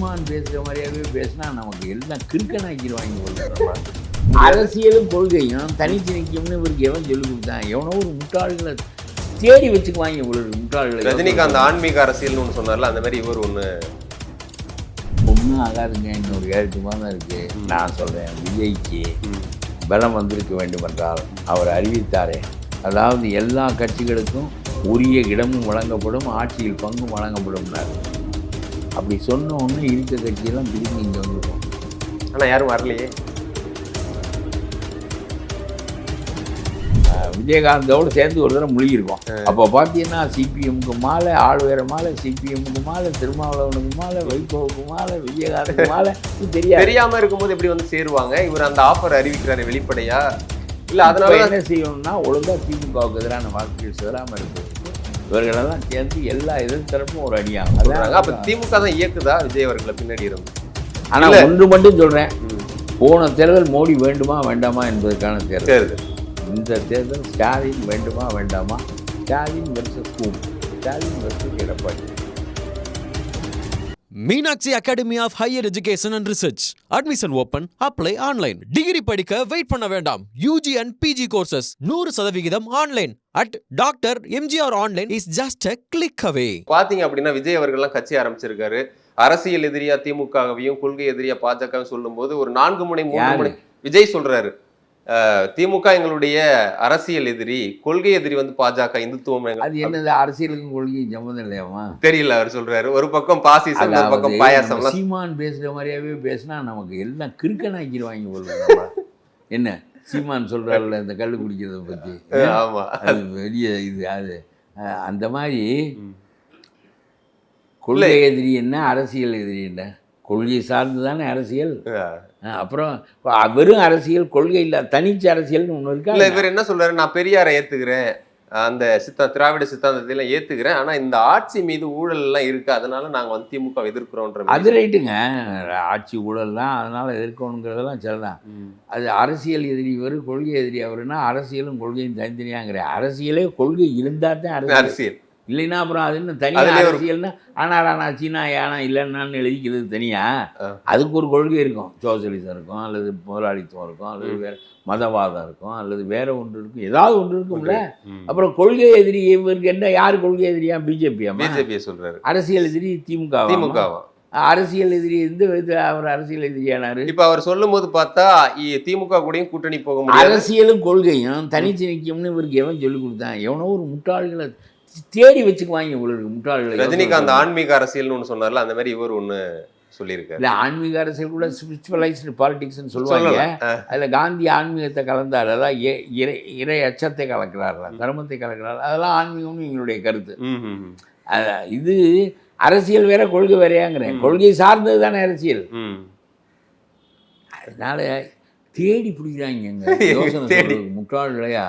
சீமான் பேசுகிற மாதிரியாவே பேசினா நமக்கு எல்லாம் கிறுக்கனாக்கிடுவாங்க போல. அரசியலும் கொள்கையும் தனிச்சு நிற்கும்னு இவருக்கு எவன் சொல்லி கொடுத்தான்? எவனோ ஒரு முட்டாள்களை தேடி வச்சுக்குவாங்க இவருக்கு முட்டாள்களை. ரஜினிகாந்த் ஆன்மீக அரசியல்னு ஒன்று சொன்னார்ல, அந்த மாதிரி இவர் ஒன்றும் ஆகாதுங்க. இன்னொரு கேரக்டமாக தான் இருக்குது. நான் சொல்கிறேன், விஜய்க்கு பலம் வந்திருக்க வேண்டுமென்றால் அவர் அறிவித்தாரே, அதாவது எல்லா கட்சிகளுக்கும் உரிய இடமும் வழங்கப்படும், ஆட்சியில் பங்கும் வழங்கப்படும்னார். அப்படி சொன்ன ஒன்று இருக்க கட்சியெல்லாம் திரும்பி இங்கே வந்துருக்கும். ஆனால் யாரும் வரலையே. விஜயகாந்தோடு சேர்ந்து ஒரு தடவை முழுகிருக்கோம். அப்போ பார்த்தீங்கன்னா சிபிஎம்க்கு மாலை, ஆளுவேர மாலை, சிபிஎம்க்கு மாலை, திருமாவளவனுக்கு மாலை, வைகோவுக்கு மாலை, விஜயகாந்துக்கு மாலை. தெரியாமல் இருக்கும்போது எப்படி வந்து சேருவாங்க? இவர் அந்த ஆஃபர் அறிவிக்கிறாரு வெளிப்படையா? இல்லை அதனால என்ன செய்யணும்னா ஒழுங்காக திமுகவுக்கு எதிரான வாக்குகள் சேராமல் இருக்குது. இவர்களெல்லாம் சேர்ந்து எல்லா எதிர்த்தரப்பும் ஒரு அடியாகும். அதான் அப்போ திமுக தான் இயக்குதா விஜய் அவர்களை பின்னாடி இருந்து? ஆனால் ஒன்று மட்டும் சொல்கிறேன், போன தேர்தல் மோடி வேண்டுமா வேண்டாமா என்பதற்கான தேர்தல். இந்த தேர்தல் ஸ்டாலின் வேண்டுமா வேண்டாமா, ஸ்டாலின் வெர்சஸ் கூம், Stalin versus Edappadi. Meenakshi academy of higher education and research. Admission open. Apply online. Degree படிக்க வெயிட் பண்ண வேண்டாம். UG and PG courses 100% online. At doctor MGR online is just a click away. பாத்தீங்க அப்படின்னா விஜய் அவர்கள்லாம் கட்சி ஆரம்பிச்சிருக்காரு. அரசியல் எதிரியா திமுகவையும் கொள்கை எதிரியா பாஜகவும் சொல்லும் போது ஒரு 4 முனை 3 முனை விஜய் சொல்றாரு, திமுக எங்களுடைய அரசியல் எதிரி, கொள்கை எதிரி வந்து பாஜக, இந்துத்துவம். அது என்னது? அரசியலுக்கும் கொள்கையும் சம்மந்தம் இல்லையாமா? தெரியல. அவர் சொல்றாரு ஒரு பக்கம் பாசிசம், ஒரு பக்கம் பாயாசம். சீமான் பேசுற மாதிரியாவே பேசினா நமக்கு எல்லாம் கிறுக்கனாக்கிடுவாங்க போல. என்ன சீமான் சொல்றாருல இந்த கல்லு குடிக்கிறத பத்தி? ஆமா, அது வெளிய இது அது அந்த மாதிரி. கொள்கை எதிரி என்ன, அரசியல் எதிரி என்ன? கொள்கை சார்ந்து தானே அரசியல். அப்புறம் வெறும் அரசியல், கொள்கை இல்லை, தனிச்சு அரசியல்னு ஒன்று இருக்கா? இல்லை, இவர் என்ன சொல்றாரு, நான் பெரியாரை ஏத்துக்கிறேன், அந்த திராவிட சித்தாந்தத்தையெல்லாம் ஏத்துக்கிறேன், ஆனா இந்த ஆட்சி மீது ஊழல் எல்லாம் இருக்கு, அதனால நாங்க வந்து திமுக எதிர்க்கிறோன்ற. அது ரைட்டுங்க, ஆட்சி ஊழல் தான், அதனால எதிர்க்கணுங்கிறதெல்லாம் சரிதான். அது அரசியல் எதிரி வரும், கொள்கை எதிரி அவருன்னா அரசியலும் கொள்கையும் தனித்தனியாங்கிற. அரசியலே கொள்கை இருந்தால் தான் அரசியல், இல்லைன்னா அப்புறம் அது இன்னும் தனியாக அரசியல்னா ஆனா சீனா யானா இல்லைன்னான்னு எழுதிக்கிறது தனியாக. அதுக்கு ஒரு கொள்கை இருக்கும், சோசியலிசம் இருக்கும், அல்லது முதலாளித்துவம் இருக்கும், அல்லது வேற மதவாதம் இருக்கும், அல்லது வேற ஒன்று இருக்கும், ஏதாவது ஒன்று இருக்கும்ல. அப்புறம் கொள்கை எதிரி இவருக்கு என்ன? யார் கொள்கை எதிரியா? பிஜேபி சொல்றாரு. அரசியல் எதிரி திமுக. அரசியல் எதிரி இருந்து அவர் அரசியல் எதிரியானாரு. இப்ப அவர் சொல்லும் போது பார்த்தா திமுக கூடயும் கூட்டணி போக முடியாது. அரசியலும் கொள்கையும் தனிச்சு நிற்கும்னு இவருக்கு எவன் சொல்லி கொடுத்தான்? எவனோ ஒரு முட்டாள்களை தேடி வச்சுக்குவாங்க உங்களுக்கு முட்டாள்கள். ரஜினிகாந்த் ஆன்மீக அரசியல்னு ஒன்று சொன்னார்ல, அந்த மாதிரி இவர் ஒன்று சொல்லியிருக்காரு. இல்லை, ஆன்மீக அரசியல் கூட ஸ்பிரிச்சுவலைஸ்டு பாலிடிக்ஸ்ன்னு சொல்லுவாங்க. அதில் காந்தி ஆன்மீகத்தை கலந்தார், அதான் இறை அச்சத்தை கலக்கிறார்களா, தர்மத்தை கலக்கிறார்கள், அதெல்லாம் ஆன்மீகம்னு எங்களுடைய கருத்து. இது அரசியல் வேற, கொள்கை வேறையாங்கிறேன். கொள்கை சார்ந்தது தானே அரசியல். அதனால தேடி பிடிக்கிறாங்க முட்டாள் இல்லையா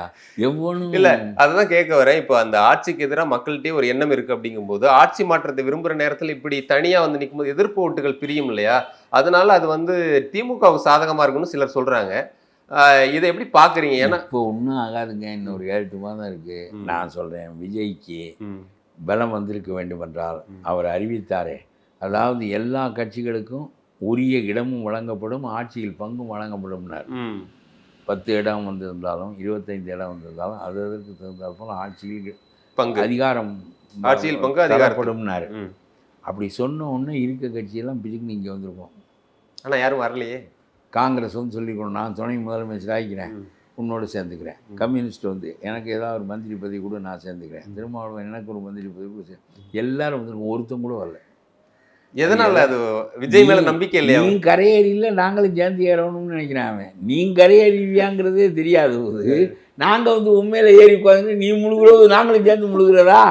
எவ்வளவு. இல்ல, அதுதான் கேட்க வரேன். இப்போ அந்த ஆட்சிக்கு எதிராக மக்கள்கிட்டயே ஒரு எண்ணம் இருக்கு அப்படிங்கும் போது, ஆட்சி மாற்றத்தை விரும்புற நேரத்தில் இப்படி தனியா வந்து நிற்கும் போது எதிர்ப்பு ஓட்டுகள் பிரியும் இல்லையா? அதனால அது வந்து திமுகவுக்கு சாதகமா இருக்குன்னு சிலர் சொல்றாங்க. இதை எப்படி பாக்குறீங்க? ஏன்னா இப்போ ஒன்றும் ஆகாதுங்க, இன்னொரு 7 மாதம் இருக்கு. நான் சொல்றேன், விஜய்க்கு பலம் வந்திருக்க வேண்டுமென்றால் அவர் அறிவித்தாரே, அதாவது எல்லா கட்சிகளுக்கும் உரிய இடமும் வழங்கப்படும், ஆட்சியில் பங்கும் வழங்கப்படும்னார். 10 இடம் வந்திருந்தாலும் 25 இடம் வந்திருந்தாலும் அது அதற்கு தகுந்தால் போல ஆட்சியில் பங்கு, அதிகாரம், ஆட்சியில் பங்கு அதிகாரப்படும்னாரு. அப்படி சொன்ன ஒன்று இருக்க கட்சியெல்லாம் பிஜுக்கு இங்கே வந்திருக்கோம். ஆனால் யாரும் வரலையே. காங்கிரஸ் வந்து சொல்லிக்கணும், நான் துணை முதலமைச்சர் ஆகிக்கிறேன், உன்னோடு சேர்ந்துக்கிறேன். கம்யூனிஸ்ட் வந்து எனக்கு ஏதாவது ஒரு மந்திரி பதவி கூட நான் சேர்ந்துக்கிறேன். திருமாவளவன் எனக்கு ஒரு மந்திரி பதவி கூட எல்லாரும் வந்துருக்கோம். ஒருத்தம் கூட வரல. எதனால? அது விஜய் மேல நம்பிக்கை இல்லையா? நீ கரையேறியில் நாங்களும் சேர்ந்து ஏறணும்னு நினைக்கிறேன். அவன் நீ கரையேறியாங்கிறதே தெரியாது போது நாங்கள் வந்து உண்மையில ஏறி உட்காந்து நீ முழுகிறது நாங்களும் சேர்ந்து முழுகிறதா?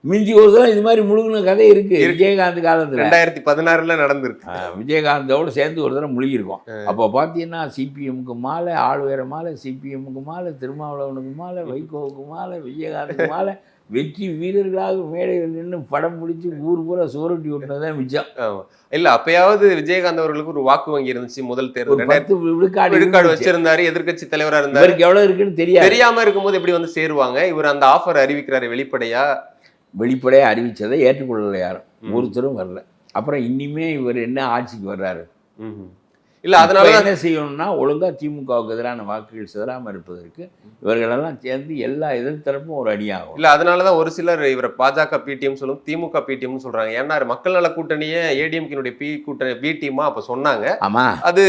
மிஞ்சி ஒரு தான் இது மாதிரி முழுகின கதை இருக்கு. விஜயகாந்த் காலத்தில் 2016 நடந்திருக்கு. விஜயகாந்தோடு சேர்ந்து ஒரு தடவை முழுகிருக்கோம். அப்போ பார்த்தீங்கன்னா சிபிஎம்க்கு மாலை, ஆளுவேர மாலை, சிபிஎம்க்கு மாலை, திருமாவளவனுக்கு மாலை, வைகோவுக்கு மாலை, விஜயகாந்துக்கு மாலை, வெற்றி வீரர்களாக மேடையில் நின்று படம் பிடிச்சி ஊர் பூரா சோரட்டி விட்டுனதான் மிச்சம். இல்ல, அப்பயாவது விஜயகாந்த் அவர்களுக்கு ஒரு வாக்கு வங்கி இருந்துச்சு. முதல் தேர்தல் 10 விழுக்காடு வச்சிருந்தாரு, எதிர்கட்சி தலைவரா இருந்தாரு. எவ்வளவு இருக்குன்னு தெரியாம இருக்கும்போது எப்படி வந்து சேருவாங்க? இவர் அந்த ஆஃபர் அறிவிக்கிறாரு வெளிப்படையா அறிவிச்சதை ஏற்றுக்கொள்ளல, யாரும் ஒருத்தரும் வரல. அப்புறம் இனிமே இவர் என்ன ஆட்சிக்கு வர்றாரு? இல்ல அதனால என்ன செய்யணும்னா ஒழுங்கா திமுகவுக்கு எதிரான வாக்குகள் சிதறாமல் இருப்பதற்கு இவர்களெல்லாம் சேர்ந்து எல்லா எதிர்த்தரப்பும் ஒரு அடியாகும். இல்ல அதனாலதான் ஒரு சிலர் இவரை பாஜக பி டீம் சொல்லும், திமுக பி டீம்னு சொல்றாங்க. ஏன்னா மக்கள் நல கூட்டணியே ஏடிஎம்கினுடைய பி டீமா அப்ப சொன்னாங்க. ஆமா, அது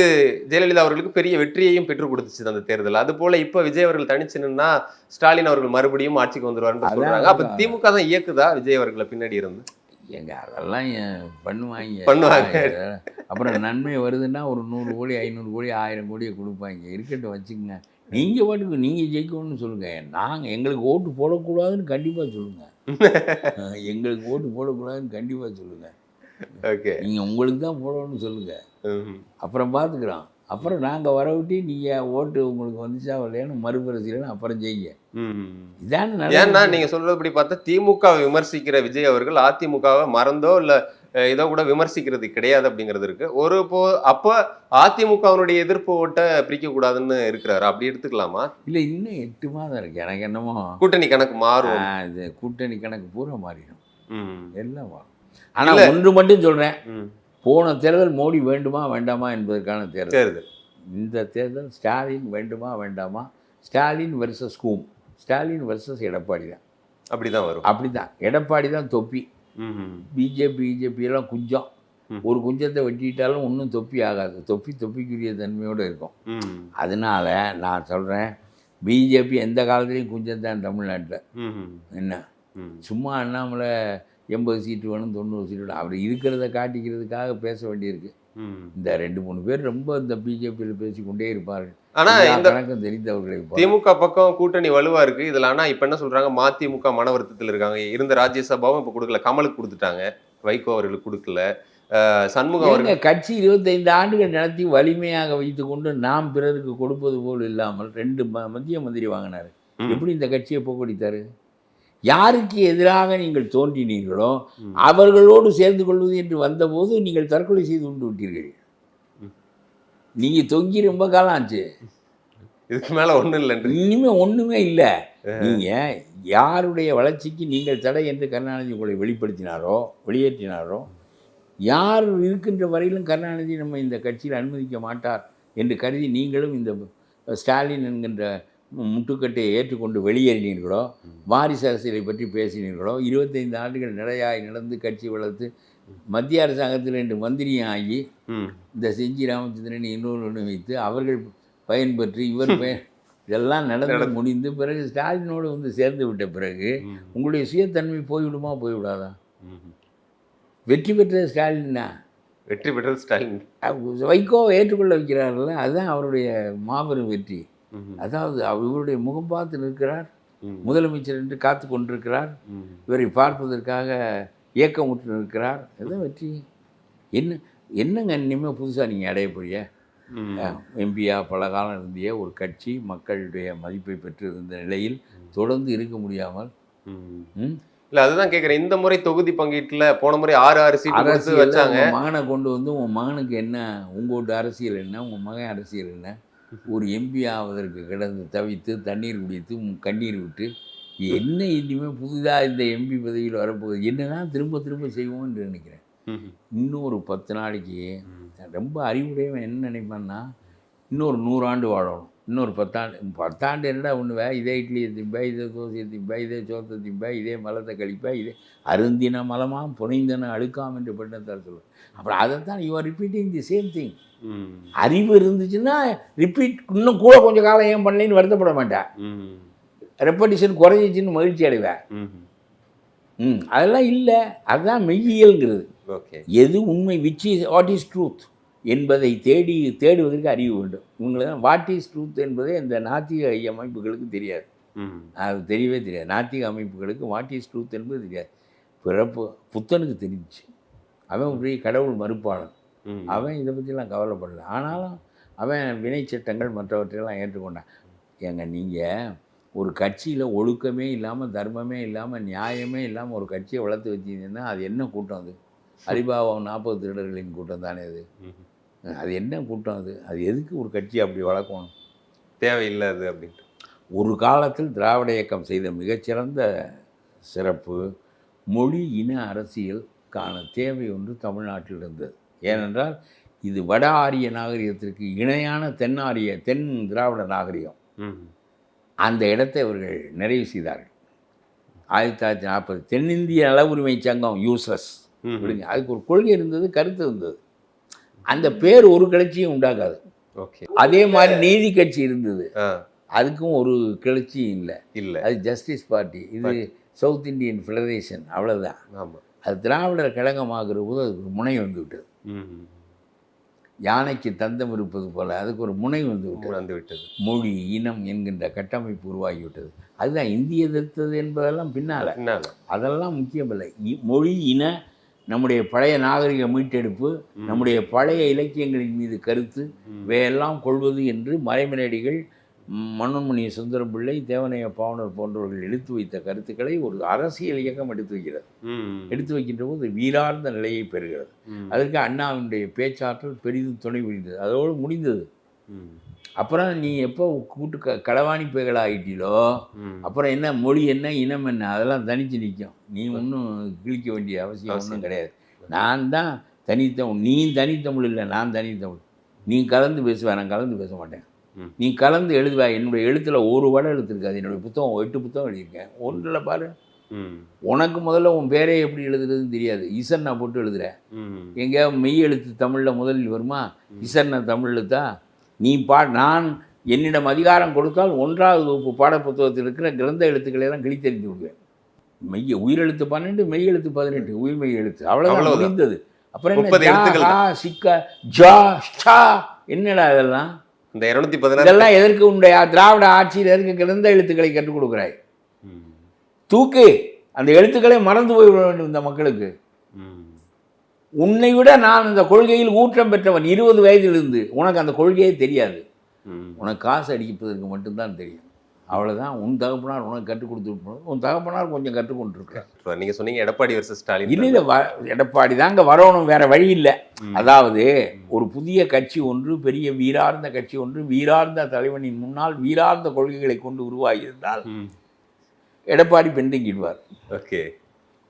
ஜெயலலிதா அவர்களுக்கு பெரிய வெற்றியையும் பெற்றுக் கொடுத்துச்சு அந்த தேர்தல். அது போல இப்ப விஜய் அவர்கள் தனிச்சு நின்னா ஸ்டாலின் அவர்கள் மறுபடியும் ஆட்சிக்கு வந்துருவாருன்னு சொல்றாங்க. அப்ப திமுக தான் இயக்குதா விஜய் அவர்களை பின்னாடி இருந்து? எங்க அதெல்லாம் பண்ணுவாங்க. அப்புறம் நன்மை வருதுன்னா ஒரு 100 கோடி 500 கோடி 1000 கோடியை கொடுப்பாங்க. இருக்கட்டும், வச்சுக்கோங்க. நீங்கள் பாட்டுக்கு நீங்கள் ஜெயிக்கணும்னு சொல்லுங்கள். நாங்கள் எங்களுக்கு ஓட்டு போடக்கூடாதுன்னு கண்டிப்பாக சொல்லுங்கள். எங்களுக்கு ஓட்டு போடக்கூடாதுன்னு கண்டிப்பாக சொல்லுங்கள். ஓகே, நீங்கள் உங்களுக்கு தான் போடணும்னு சொல்லுங்கள். அப்புறம் பார்த்துக்குறோம். அப்புறம் நாங்கள் வர விட்டு நீங்கள் ஓட்டு உங்களுக்கு வந்துச்சா வரலையான்னு மறுபரிசீலனை அப்புறம் செய்ய. இதான் ஏன்னா நீங்கள் சொல்கிறபடி பார்த்தா திமுக விமர்சிக்கிற விஜய் அவர்கள் அதிமுகவை மறந்தோ இல்லை ஏதோ கூட விமர்சிக்கிறது கிடையாது அப்படிங்கிறது இருக்கு. அப்போ அதிமுகவினுடைய எதிர்ப்பு ஓட்டை பிரிக்கக்கூடாதுன்னு இருக்கிறாரு. அப்படி எடுத்துக்கலாமா? இல்லை, இன்னும் 8 மாதம் இருக்கு. எனக்கு என்னமோ கூட்டணி கணக்கு மாறும். இது கூட்டணி கணக்கு பூரா மாறிடும், எல்லாம் மாறும். ஆனால் ஒன்று மட்டும் சொல்கிறேன், போன தேர்தல் மோடி வேண்டுமா வேண்டாமா என்பதற்கான தேர்தல். இந்த தேர்தல் ஸ்டாலின் வேண்டுமா வேண்டாமா, ஸ்டாலின் வெர்சஸ் கூம், ஸ்டாலின் வெர்சஸ் எடப்பாடி தான். அப்படிதான் வரும். அப்படிதான். எடப்பாடி தான் தொப்பி. பிஜேபி எல்லாம் குஞ்சம். ஒரு குஞ்சத்தை வெட்டிட்டாலும் ஒன்றும் தொப்பி ஆகாது. தொப்பிக்குரிய தன்மையோடு இருக்கும். அதனால நான் சொல்கிறேன், பிஜேபி எந்த காலத்துலேயும் குஞ்சம் தான் தமிழ்நாட்டில். என்ன சும்மா அண்ணாமலை 80 சீட்டு வேணும் 90 சீட்டு வேணும் அப்படி இருக்கிறத காட்டிக்கிறதுக்காக பேச வேண்டியிருக்கு. இந்த 2-3 பேர் ரொம்ப இந்த பிஜேபியில் பேசிக்கொண்டே இருப்பார்கள். ஆனா இந்த கணக்கும் தெரிந்தவர்களை திமுக பக்கம் கூட்டணி வலுவா இருக்கு. இதுல ஆனா இப்ப என்ன சொல்றாங்க, மதிமுக மன வருத்தத்தில் இருக்காங்க. இருந்த ராஜ்யசபாவும் இப்ப கொடுக்கல, கமலுக்கு கொடுத்துட்டாங்க, வைகோ அவர்களுக்கு கொடுக்கல. சண்முகம் அவர்கள் கட்சி 25 ஆண்டுகள் நடத்தி வலிமையாக வைத்துக்கொண்டு நாம் பிறருக்கு கொடுப்பது போல் இல்லாமல் 2 மத்திய மந்திரி வாங்கினாரு. எப்படி இந்த கட்சியை போக்கடித்தாரு? யாருக்கு எதிராக நீங்கள் தோன்றினீர்களோ அவர்களோடு சேர்ந்து கொள்வது என்று வந்தபோது நீங்கள் தற்கொலை செய்து கொண்டு விட்டீர்கள். நீங்க தொங்கி ரொம்ப காலம் ஆச்சு. இதுக்கு மேல ஒண்ணும் இல்லை, இனிமே ஒண்ணுமே இல்லை. நீங்க யாருடைய வளர்ச்சிக்கு நீங்கள் தடை என்று கருணாநிதி உங்களை வெளியேற்றினாரோ, யார் இருக்கின்ற வரையிலும் கருணாநிதி நம்ம இந்த கட்சியில் அனுமதிக்க மாட்டார் என்று கருதி நீங்களும் இந்த ஸ்டாலின் என்கின்ற முட்டுக்கட்டையை ஏற்றுக்கொண்டு வெளியேறினீர்களோ, வாரிசு அரசியலை பற்றி பேசினீர்களோ, 25 ஆண்டுகள் நிலையாய் நடந்து கட்சி வளர்த்து மத்திய அரசாங்கத்தில் 2 மந்திரியும் ஆகி இந்த செஞ்சி ராமச்சந்திரன் இன்னொரு வைத்து அவர்கள் பயன்பெற்று இவர் இதெல்லாம் நடந்து முடிந்து பிறகு ஸ்டாலினோடு வந்து சேர்ந்து விட்ட பிறகு உங்களுடைய சுயத்தன்மை போய்விடுமா போய்விடாதா? வெற்றி பெற்ற ஸ்டாலின் தான். வெற்றி பெற்றது ஸ்டாலின். வைகோவை ஏற்றுக்கொள்ள வைக்கிறார்கள், அதுதான் அவருடைய மாபெரும் வெற்றி. அதாவது இவருடைய முகம் பார்த்து நிற்கிறார், முதலமைச்சர் என்று காத்து கொண்டிருக்கிறார், இவரை பார்ப்பதற்காக ஏக்கமுற்று நிற்கிறார். அதுதான் வெற்றி. என்னங்க இனிமேல் புதுசாக நீங்கள் அடைய போறிய? எம்பியா பல காலம் இருந்திய ஒரு கட்சி மக்களுடைய மதிப்பை பெற்று இருந்த நிலையில் தொடர்ந்து இருக்க முடியாமல் இல்லை, அதுதான் கேட்குறேன். இந்த முறை தொகுதி பங்கீட்டில் போன முறை 6 சீட்டு வச்சாங்க. மகனை கொண்டு வந்து உன் மகனுக்கு என்ன, உங்களோட அரசியல் என்ன, உங்கள் மகன் அரசியல் என்ன, ஒரு எம்பி ஆவதற்கு கிடந்து தவித்து தண்ணீர் குடித்து கண்ணீர் விட்டு என்ன இனிமேல் புதிதாக இந்த எம்பி பதவியில் வரப்போகுது, என்னதான் திரும்ப செய்வோம் என்று நினைக்கிறேன். இன்னும் ஒரு 10 நாளைக்கு ரொம்ப அறிவுடையவன் என்ன நினைப்பான்னா, இன்னொரு 100 ஆண்டு வாழணும், இன்னொரு 10 ஆண்டு என்னடா ஒன்றுவே, இதே இட்லியை திம்பா, இதே தோசையை திம்பா, இதே சோத்தை திம்பா, இதே மலத்தை கழிப்பா, இதே அருந்தின மலமாம் புனைந்தன அழுக்காம் என்று பட்டத்தால் சொல்லுவேன். அப்புறம் அதைத்தான் you are repeating the same thing. அறிவு இருந்துச்சுன்னா ரிப்பீட் இன்னும் கூட கொஞ்சம் காலம் ஏன் பண்ணலன்னு வருத்தப்பட மாட்டேன். ரெப்படிஷன் குறைஞ்சிச்சின்னு மகிழ்ச்சி அடைவேன். அதெல்லாம் இல்லை. அதுதான் மெய்யியல்ங்கிறது. எது உண்மை, வாட் இஸ் ட்ரூத் என்பதை தேடுவதற்கு அறிவு வேண்டும். இவங்களுக்கு வாட் இஸ் ட்ரூத் என்பதே இந்த நாத்திக அமைப்புகளுக்கு தெரியாது. அது தெரியவே தெரியாது. நாத்திக அமைப்புகளுக்கு வாட் இஸ் ட்ரூத் என்பது தெரியாது. புத்தனுக்கு தெரிஞ்சிச்சு. அவன் ஒரு கடவுள் மறுப்பாளன். அவன் இதை பற்றிலாம் கவலைப்படல. ஆனாலும் அவன் வினை சட்டங்கள் மற்றவற்றையெல்லாம் ஏற்றுக்கொண்டான். ஏங்க நீங்கள் ஒரு கட்சியில் ஒழுக்கமே இல்லாமல், தர்மமே இல்லாமல், நியாயமே இல்லாமல் ஒரு கட்சியை வளர்த்து வச்சிங்கன்னா அது என்ன கூட்டம்? அது அலிபாபாவும் 40 திருடர்களின் கூட்டம் தானே அது. அது என்ன கூட்டம்? அது எதுக்கு ஒரு கட்சி அப்படி வளர்க்கணும்? தேவையில்லை அது அப்படின்ட்டு. ஒரு காலத்தில் திராவிட இயக்கம் செய்த மிகச்சிறந்த சிறப்பு மொழி இன அரசியல் தேவை ஒன்று தமிழ்நாட்டில் இருந்தது. ஏனென்றால் இது வட ஆரிய நாகரிகத்திற்கு இணையான தென் திராவிட நாகரிகம். அந்த இடத்தை அவர்கள் நிறைவு செய்தார்கள். 1940 தென்னிந்திய நல உரிமை சங்கம் யூஸ்லெஸ் விடுங்க, அதுக்கு ஒரு கொள்கை இருந்தது, கருத்து இருந்தது. அந்த பேர் ஒரு கிளர்ச்சியும் உண்டாகாது. அதே மாதிரி நீதி கட்சி இருந்தது, அதுக்கும் ஒரு கிளர்ச்சியும் இல்லை. அது ஜஸ்டிஸ் பார்ட்டி, இது சவுத் இந்தியன் ஃபெடரேஷன், அவ்வளோதான். அது திராவிடர் கழகமாகிற போது அதுக்கு ஒரு முனை வந்து விட்டது. யானைக்கு தந்தம் இருப்பது போல அதுக்கு ஒரு முனை வந்து விட்டது. மொழி இனம் என்கின்ற கட்டமைப்பு உருவாகிவிட்டது. அதுதான் இந்திய எதிர்த்தது என்பதெல்லாம் பின்னால், அதெல்லாம் முக்கியமில்லை. மொழி இன நம்முடைய பழைய நாகரிக மீட்டெடுப்பு, நம்முடைய பழைய இலக்கியங்களின் மீது கருத்து இவையெல்லாம் கொள்வது என்று மறைமலையடிகள், மன்னன்மணி சுந்தரம் பிள்ளை, தேவனைய பாவனர் போன்றவர்கள் எடுத்து வைத்த கருத்துக்களை ஒரு அரசியல் இயக்கம் எடுத்து வைக்கிறது. எடுத்து வைக்கின்ற போது வீரார்ந்த நிலையை பெறுகிறது. அதற்கு அண்ணாவினுடைய பேச்சாற்றல் பெரிதும் துணை புரிந்தது. அதோடு முடிந்தது. அப்புறம் நீ எப்போ களவாணி பேய்கள் ஆகிட்டீங்களோ அப்புறம் என்ன மொழி என்ன இனம் என்ன அதெல்லாம் தனித்து நிற்கும். நீ ஒன்றும் கிழிக்க வேண்டிய அவசியம் ஒன்றும் கிடையாது. நான் தான் தனித்தமிழ், நீ தனித்தமிழ் இல்லை, நான் தனித்தமிழ். நீ கலந்து பேசுவேன், நான் கலந்து பேச மாட்டேன். நீ கலந்து எழுதுவா. என்னுடைய எழுத்தில் ஒரு வடை எழுத்து இருக்காது. என்னுடைய புத்தகம் 8 புத்தகம் எழுதியிருக்கேன். ஒன்றில் பாரு, உனக்கு முதல்ல உன் பேரே எப்படி எழுதுறதுன்னு தெரியாது. இசன்னா போட்டு எழுதுறேன். எங்கேயாவது மெய் எழுத்து தமிழில் முதலில் வருமா? இசன்னா தமிழ் எழுத்தா? நீ நான் என்னிடம் அதிகாரம் கொடுத்தால் 1ஆவது வகுப்பு பாடப்புத்தகத்தில் இருக்கிற கிரந்த எழுத்துக்களெல்லாம் கிழித்தெறிந்து விடுவேன். உயிரெழுத்து 12, மெய் எழுத்து 18, உயிர்மெய் எழுத்து, அவ்வளோதான் முடிந்தது. அப்புறம் என்னடா இதெல்லாம்? இதெல்லாம் எதற்கு? உன்னுடைய திராவிட ஆட்சியில் எதற்கு கிரந்த எழுத்துக்களை கற்றுக் கொடுக்குறாய்? தூக்கு அந்த எழுத்துக்களை மறந்து போய்விட வேண்டும் இந்த மக்களுக்கு. உன்னை விட நான் இந்த கொள்கையில் ஊற்றம் பெற்றவன். 20 வயதிலிருந்து உனக்கு அந்த கொள்கையே தெரியாது. உனக்கு காசு அடிப்பதற்கு மட்டும்தான் தெரியும். அவ்வளோதான். உன் தகப்பனார் உனக்கு கற்றுக் கொடுத்து, உன் தகப்பனார் கொஞ்சம் கற்றுக் கொண்டிருக்கிறார். நீங்கள் சொன்னீங்க எடப்பாடி வர்சஸ் ஸ்டாலின். இல்லை, எடப்பாடி தாங்க வரணும், வேற வழி இல்லை. அதாவது ஒரு புதிய கட்சி ஒன்று, பெரிய வீரார்ந்த கட்சி ஒன்று, வீரார்ந்த தலைவனின் முன்னால் வீரார்ந்த கொள்கைகளை கொண்டு உருவாகியிருந்தால் எடப்பாடி பெண்டிங்கிடுவார். ஓகே,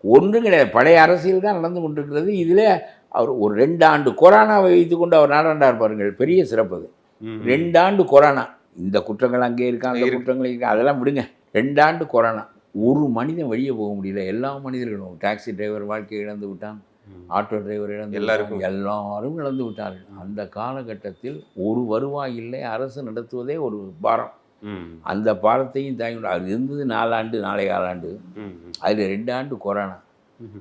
ஒன்றும் கிடையாது. பழைய அரசியல் தான் நடந்து கொண்டிருக்கிறது. இதில் அவர் ஒரு 2 ஆண்டு கொரோனாவை வைத்துக்கொண்டு அவர் நாடாண்டார் பாருங்கள், பெரிய சிறப்பு அது. 2 ஆண்டு கொரோனா, இந்த குற்றங்கள் அங்கே இருக்கா, அந்த குற்றங்கள் இருக்கா, அதெல்லாம் விடுங்க. 2 ஆண்டு கொரோனா, ஒரு மனிதன் வெளியே போக முடியல. எல்லா மனிதர்களும், டாக்ஸி டிரைவர் வாழ்க்கையை இழந்து விட்டான், ஆட்டோ டிரைவர் இழந்து, எல்லாரும் இழந்து விட்டார்கள். அந்த காலகட்டத்தில் ஒரு வருவாய் இல்லை, அரசு நடத்துவதே ஒரு பாரம். அந்த பாடத்தையும் தாங்கி அது இருந்தது 4 ஆண்டு, 4.25 ஆண்டு. அதில் 2 ஆண்டு கொரோனா.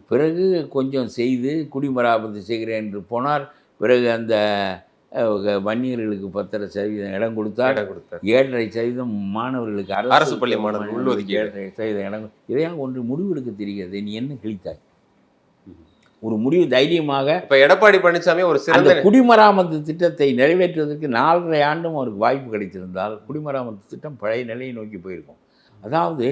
பிறகு கொஞ்சம் செய்து குடிமராமத்து செய்கிறேன் என்று போனார். பிறகு அந்த வன்னியர்களுக்கு 10% இடம் கொடுத்தார். 7.5% மாணவர்களுக்கு அரசு பள்ளி மாணவர்கள் 7.5% இடம். இதையாக ஒன்று முடிவெடுக்க தெரிகிறது. நீ என்ன கிழித்தாய்? ஒரு முடிவு தைரியமாக. இப்போ எடப்பாடி பழனிசாமி ஒரு சிறந்த குடிமராமத்து திட்டத்தை நிறைவேற்றுவதற்கு 4.5 ஆண்டும் அவருக்கு வாய்ப்பு கிடைத்திருந்தால் குடிமராமத்து திட்டம் பழைய நிலையை நோக்கி போயிருக்கும். அதாவது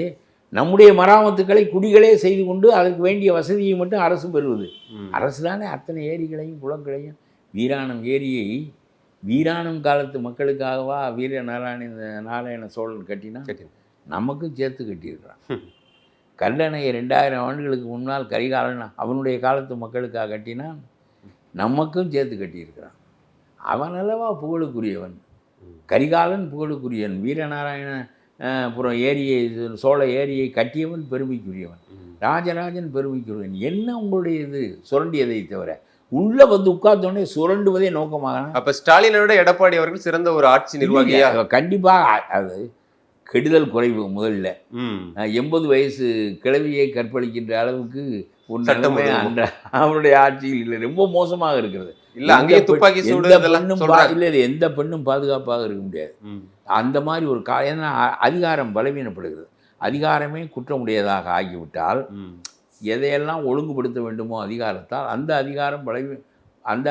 நம்முடைய மராமத்துக்களை குடிகளே செய்து கொண்டு அதற்கு வேண்டிய வசதியை மட்டும் அரசு பெறுவது. அரசு தானே அத்தனை ஏரிகளையும் குளங்களையும், வீராணம் ஏரியை வீராணம் காலத்து மக்களுக்காகவா நாராயண சோழன் கட்டினா? நமக்கும் சேர்த்து கட்டியிருக்கிறான். கல்லணையை 2000 ஆண்டுகளுக்கு முன்னால் கரிகாலன் அவனுடைய காலத்து மக்களுக்காக கட்டினான், நமக்கும் சேர்த்து கட்டியிருக்கிறான். அவன் அல்லவா புகழுக்குரியவன். கரிகாலன் புகழுக்குரியவன். வீரநாராயணபுரம் ஏரியை, சோழ ஏரியை கட்டியவன் பெருமைக்குரியவன். ராஜராஜன் பெருமைக்குரியவன். என்ன உங்களுடைய இது சுரண்டியதை தவிர உள்ள வந்து உட்கார்ந்தோடனே சுரண்டுவதே நோக்கமாக. அப்போ ஸ்டாலினை விட எடப்பாடி அவர்கள் சிறந்த ஒரு ஆட்சி நிர்வாகியா? கண்டிப்பாக. அது கெடுதல் குறைவு. முதல்ல 80 வயசு கிழவியை கற்பழிக்கின்ற அளவுக்கு ஒரு நிலைமை அவருடைய ஆட்சியில் இல்லை. ரொம்ப மோசமாக இருக்கிறது. இல்லை, அங்கே துப்பாக்கி சூடு இல்லை, எந்த பெண்ணும் பாதுகாப்பாக இருக்க முடியாது. அந்த மாதிரி ஒரு ஏன்னா அதிகாரம் பலவீனப்படுகிறது. அதிகாரமே குற்றமுடையதாக ஆகிவிட்டால் எதையெல்லாம் ஒழுங்குபடுத்த வேண்டுமோ அதிகாரத்தால் அந்த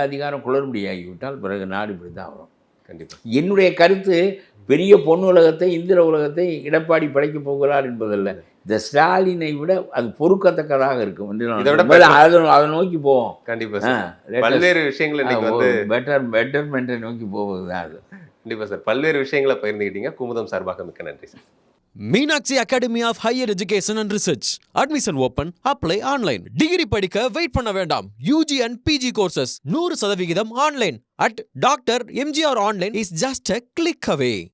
அதிகாரம் குளறுபடியாகிவிட்டால் பிறகு நாடு இப்படி தான் வரும். கண்டிப்பாக. என்னுடைய கருத்து பெரிய பொன் உலகத்தை, இந்திர உலகத்தை எடப்பாடி படைக்கப் போகிறார் என்பதல்ல. இந்த ஸ்டாலினை விட அது பொறுக்கத்தக்கதாக இருக்கும் என்று அதை நோக்கி போவோம். கண்டிப்பாக. பல்வேறு விஷயங்களை பெட்டர்மெண்ட்டை நோக்கி போவது தான் அது. கண்டிப்பாக சார். பல்வேறு விஷயங்களை பகிர்ந்துக்கிட்டீங்க. குமுதம் சார்பாக மிக்க நன்றி sir. Meenakshi academy of higher education and research. Admission open. Apply online. Degree படிக்க வெயிட் பண்ண வேண்டாம். UG and PG courses 100% online. at Dr. MGR Online is just a click away.